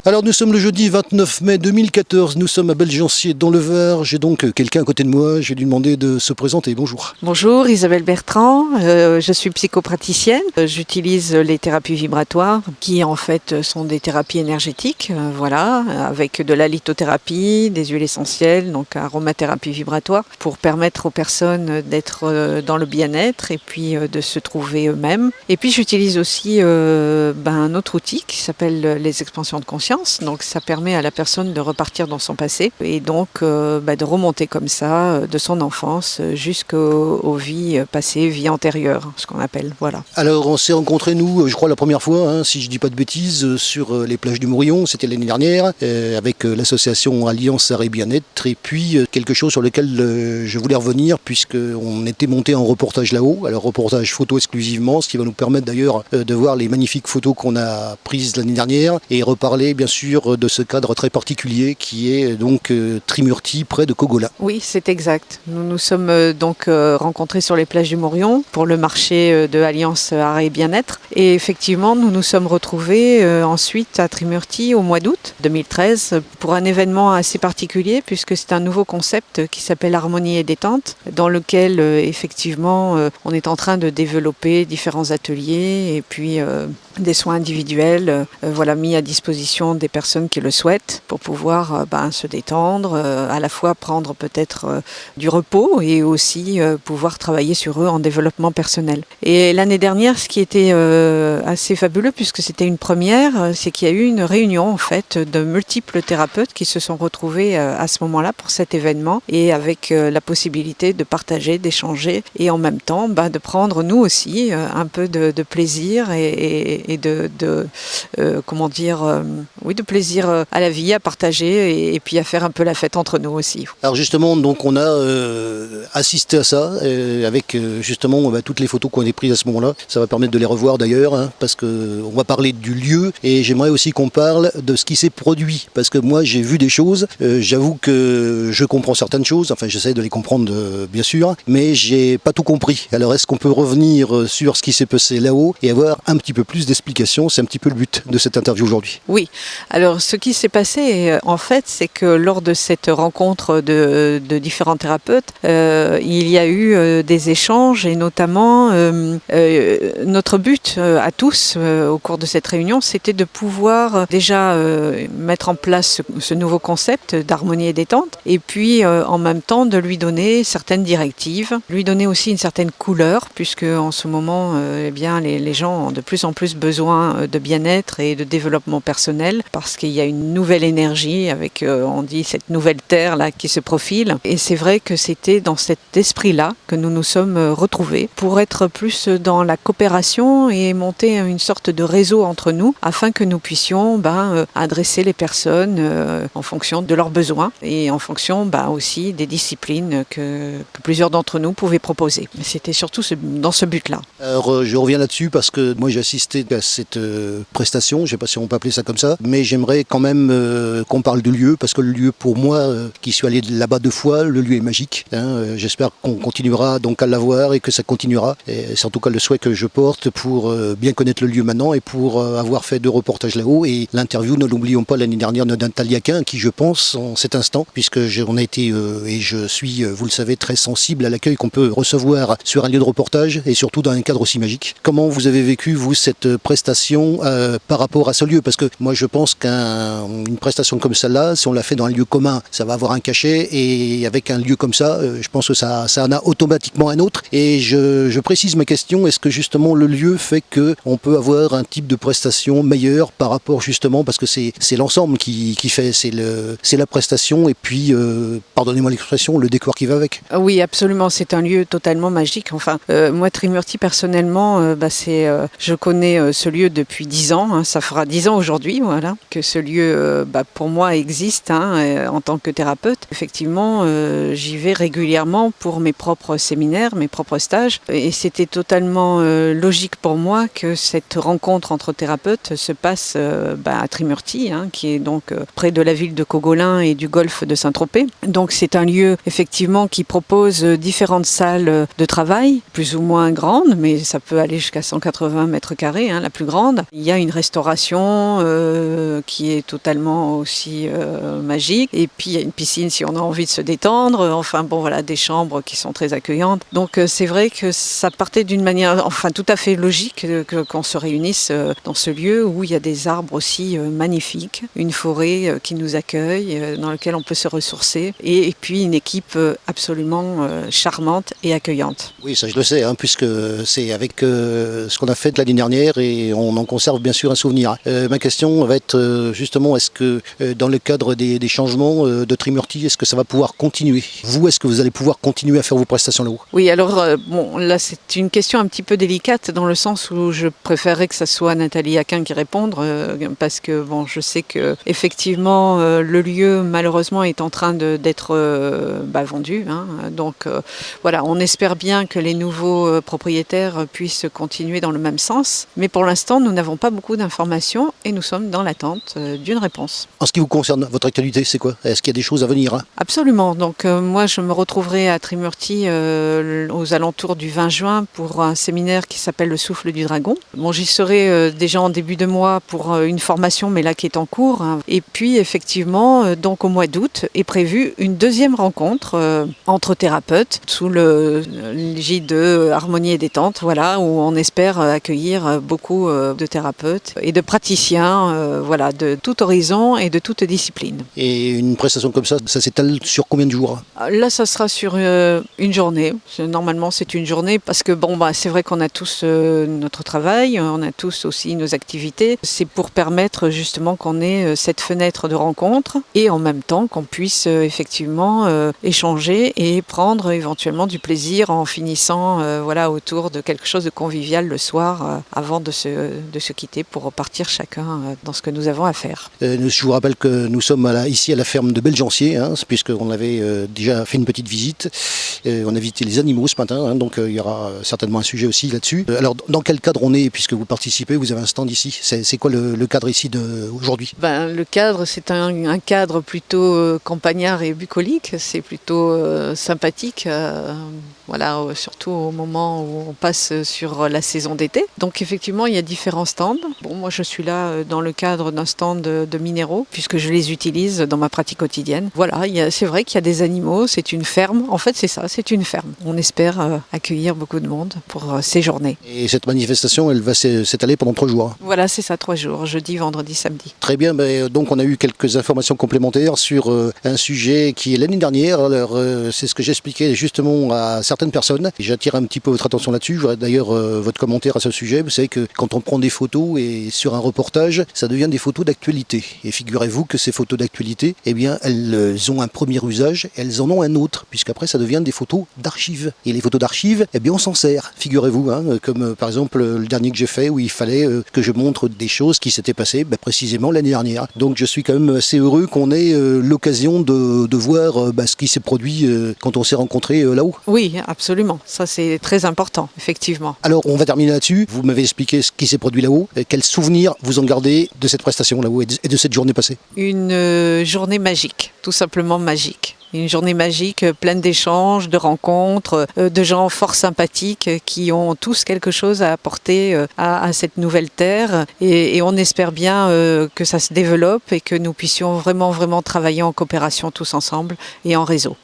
Alors nous sommes le jeudi 29 mai 2014, nous sommes à Belgencier dans le Var. J'ai donc quelqu'un à côté de moi, je vais lui demander de se présenter. Bonjour. Bonjour, Isabelle Bertrand, je suis psychopraticienne. J'utilise les thérapies vibratoires qui en fait sont des thérapies énergétiques, avec de la lithothérapie, des huiles essentielles, donc aromathérapie vibratoire, pour permettre aux personnes d'être dans le bien-être et puis de se trouver eux-mêmes. Et puis j'utilise aussi un autre outil qui s'appelle les expansions de conscience. Donc ça permet à la personne de repartir dans son passé et donc de remonter comme ça de son enfance jusqu'aux vies passées, vies antérieures, ce qu'on appelle. Voilà. Alors on s'est rencontrés nous, je crois la première fois, si je dis pas de bêtises, sur les plages du Morillon, c'était l'année dernière, avec l'association Alliance Arrêt Bien-être, et puis quelque chose sur lequel je voulais revenir puisqu'on était monté en reportage là-haut, alors reportage photo exclusivement, ce qui va nous permettre d'ailleurs de voir les magnifiques photos qu'on a prises l'année dernière et reparler bien sûr de ce cadre très particulier qui est donc Trimurti près de Cogolin. Oui, c'est exact. Nous nous sommes donc rencontrés sur les plages du Morillon pour le marché de Alliance Arrêt Bien-être et effectivement nous nous sommes retrouvés ensuite à Trimurti au mois d'août 2013 pour un événement assez particulier puisque c'est un nouveau concept qui s'appelle Harmonie et détente dans lequel effectivement on est en train de développer différents ateliers et puis des soins individuels mis à disposition des personnes qui le souhaitent pour pouvoir se détendre, à la fois prendre peut-être du repos et aussi pouvoir travailler sur eux en développement personnel. Et l'année dernière, ce qui était assez fabuleux puisque c'était une première, c'est qu'il y a eu une réunion en fait de multiples thérapeutes qui se sont retrouvés à ce moment-là pour cet événement et avec la possibilité de partager, d'échanger et en même temps de prendre nous aussi un peu de plaisir et de plaisir à la vie, à partager et puis à faire un peu la fête entre nous aussi. Alors justement, donc on a assisté à ça avec justement toutes les photos qu'on a prises à ce moment-là. Ça va permettre de les revoir d'ailleurs, parce qu'on va parler du lieu et j'aimerais aussi qu'on parle de ce qui s'est produit parce que moi j'ai vu des choses. J'avoue que je comprends certaines choses, enfin j'essaie de les comprendre bien sûr, mais j'ai pas tout compris. Alors est-ce qu'on peut revenir sur ce qui s'est passé là-haut et avoir un petit peu plus d'explications? C'est un petit peu le but de cette interview aujourd'hui. Oui, alors ce qui s'est passé en fait, c'est que lors de cette rencontre de différents thérapeutes, il y a eu des échanges et notamment notre but à tous au cours de cette réunion, c'était de pouvoir déjà mettre en place ce nouveau concept d'harmonie et détente et puis en même temps de lui donner certaines directives, lui donner aussi une certaine couleur puisque en ce moment les gens ont de plus en plus besoin de bien-être et de développement personnel parce qu'il y a une nouvelle énergie avec, on dit, cette nouvelle terre là qui se profile. Et c'est vrai que c'était dans cet esprit-là que nous nous sommes retrouvés pour être plus dans la coopération et monter une sorte de réseau entre nous afin que nous puissions adresser les personnes en fonction de leurs besoins et en fonction aussi des disciplines que plusieurs d'entre nous pouvaient proposer. C'était surtout dans ce but-là. Alors je reviens là-dessus parce que moi j'ai assisté à cette prestation, je ne sais pas si on peut appeler ça comme ça, mais j'aimerais quand même qu'on parle du lieu parce que le lieu pour moi, qui suis allé là-bas 2 fois, le lieu est magique. J'espère qu'on continuera donc à l'avoir et que ça continuera. Et c'est en tout cas le souhait que je porte pour bien connaître le lieu maintenant et pour avoir fait 2 reportages là-haut et l'interview, ne l'oublions pas, l'année dernière de Nathalie Aquin qui je pense en cet instant, puisque on a été et je suis, vous le savez, très sensible à l'accueil qu'on peut recevoir sur un lieu de reportage et surtout dans un cadre aussi magique. Comment vous avez vécu vous cette prestation par rapport à ce lieu? Parce que moi je pense qu'une prestation comme celle-là, si on la fait dans un lieu commun, ça va avoir un cachet et avec un lieu comme ça, je pense que ça en a automatiquement un autre. Et je précise ma question, est-ce que justement le lieu fait qu'on peut avoir un type de prestation meilleur par rapport justement, parce que c'est l'ensemble qui fait, c'est la prestation et puis, pardonnez-moi l'expression, le décor qui va avec. Oui, absolument, c'est un lieu totalement magique. Enfin, moi Trimurti personnellement, je connais ce lieu depuis 10 ans, ça fera 10 ans aujourd'hui, voilà, que ce lieu pour moi existe en tant que thérapeute. Effectivement, j'y vais régulièrement pour mes propres séminaires, mes propres stages et c'était totalement logique pour moi que cette rencontre entre thérapeutes se passe à Trimurti, qui est donc près de la ville de Cogolin et du golfe de Saint-Tropez. Donc c'est un lieu effectivement qui propose différentes salles de travail, plus ou moins grandes, mais ça peut aller jusqu'à 180 mètres carrés, la plus grande. Il y a une restauration qui est totalement aussi magique. Et puis il y a une piscine si on a envie de se détendre. Enfin bon voilà, des chambres qui sont très accueillantes. Donc c'est vrai que ça partait d'une manière tout à fait logique qu'on se réunisse dans ce lieu où il y a des arbres aussi magnifiques, une forêt qui nous accueille, dans laquelle on peut se ressourcer, et puis une équipe absolument charmante et accueillante. Oui, ça je le sais, puisque c'est avec ce qu'on a fait de l'année dernière et on en conserve bien sûr un souvenir. Ma question va être justement, est-ce que dans le cadre des changements de Trimurti, est-ce que ça va pouvoir continuer? Vous, est-ce que vous allez pouvoir continuer à faire vos prestations là-haut? Oui, alors là c'est une question un petit peu délicate dans le sens où je préférerais que ça soit Nathalie Aquin qui réponde parce que je sais que effectivement le lieu malheureusement est en train d'être vendu. Donc voilà, on espère bien que les nouveaux propriétaires puissent continuer dans le même sens. Mais pour l'instant, nous n'avons pas beaucoup d'informations et nous sommes dans l'attente d'une réponse. En ce qui vous concerne, votre actualité, c'est quoi? Est-ce qu'il y a des choses à venir? Absolument. Donc moi, je me retrouverai à Trimurti aux alentours du 20 juin pour un séminaire qui s'appelle Le Souffle du Dragon. J'y serai déjà en début de mois pour une formation, mais là qui est en cours. Et puis effectivement, donc au mois d'août est prévue une deuxième rencontre entre thérapeutes sous l'égide de Harmonie et Détente, voilà, où on espère accueillir beaucoup de thérapeutes et de praticiens, de tout horizon et de toute discipline. Et une prestation comme ça s'étale sur combien de jours? Là, ça sera sur une journée. Normalement, c'est une journée parce que c'est vrai qu'on a tous notre travail, on a tous aussi nos activités. C'est pour permettre justement qu'on ait cette fenêtre de rencontre et en même temps qu'on puisse effectivement échanger et prendre éventuellement du plaisir en finissant autour de quelque chose de convivial le soir avant de se quitter pour repartir chacun dans ce que nous avons à faire. Je vous rappelle que nous sommes ici à la ferme de Belgencier, puisqu'on avait déjà fait une petite visite. On a visité les animaux ce matin, donc il y aura certainement un sujet aussi là-dessus. Alors dans quel cadre on est, puisque vous participez, vous avez un stand ici? C'est quoi le cadre ici d'aujourd'hui? Le cadre, c'est un cadre plutôt campagnard et bucolique, c'est plutôt sympathique, surtout au moment où on passe sur la saison d'été. Donc effectivement, il y a différents stands. Moi je suis là dans le cadre d'un stand de minéraux, puisque je les utilise dans ma pratique quotidienne. Voilà, c'est vrai qu'il y a des animaux, c'est une ferme. En fait, c'est ça, c'est une ferme. On espère accueillir beaucoup de monde pour ces journées. Et cette manifestation, elle va s'étaler pendant 3 jours? Voilà, c'est ça, 3 jours, jeudi, vendredi, samedi. Très bien, donc on a eu quelques informations complémentaires sur un sujet qui est l'année dernière. Alors c'est ce que j'expliquais justement à certaines personnes. J'attire un petit peu votre attention là-dessus. J'aurais d'ailleurs votre commentaire à ce sujet. Vous savez que quand on prend des photos et sur un reportage, ça devient des photos d'actualité. Et figurez-vous que ces photos d'actualité, elles ont un premier usage, elles en ont un autre, puisqu'après ça devient des photos d'archives. Et les photos d'archives, on s'en sert, figurez-vous, comme par exemple le dernier que j'ai fait où il fallait que je montre des choses qui s'étaient passées précisément l'année dernière. Donc je suis quand même assez heureux qu'on ait l'occasion de voir ce qui s'est produit quand on s'est rencontrés là-haut. Oui, absolument. Ça c'est très important, effectivement. Alors on va terminer là-dessus. Vous m'avez expliqué ce qui s'est produit là-haut. Quels souvenirs vous en gardez de cette prestation là-haut et de cette journée passée? Une journée magique, tout simplement magique. Une journée magique pleine d'échanges, de rencontres, de gens fort sympathiques qui ont tous quelque chose à apporter à cette nouvelle terre. Et on espère bien que ça se développe et que nous puissions vraiment travailler en coopération tous ensemble et en réseau.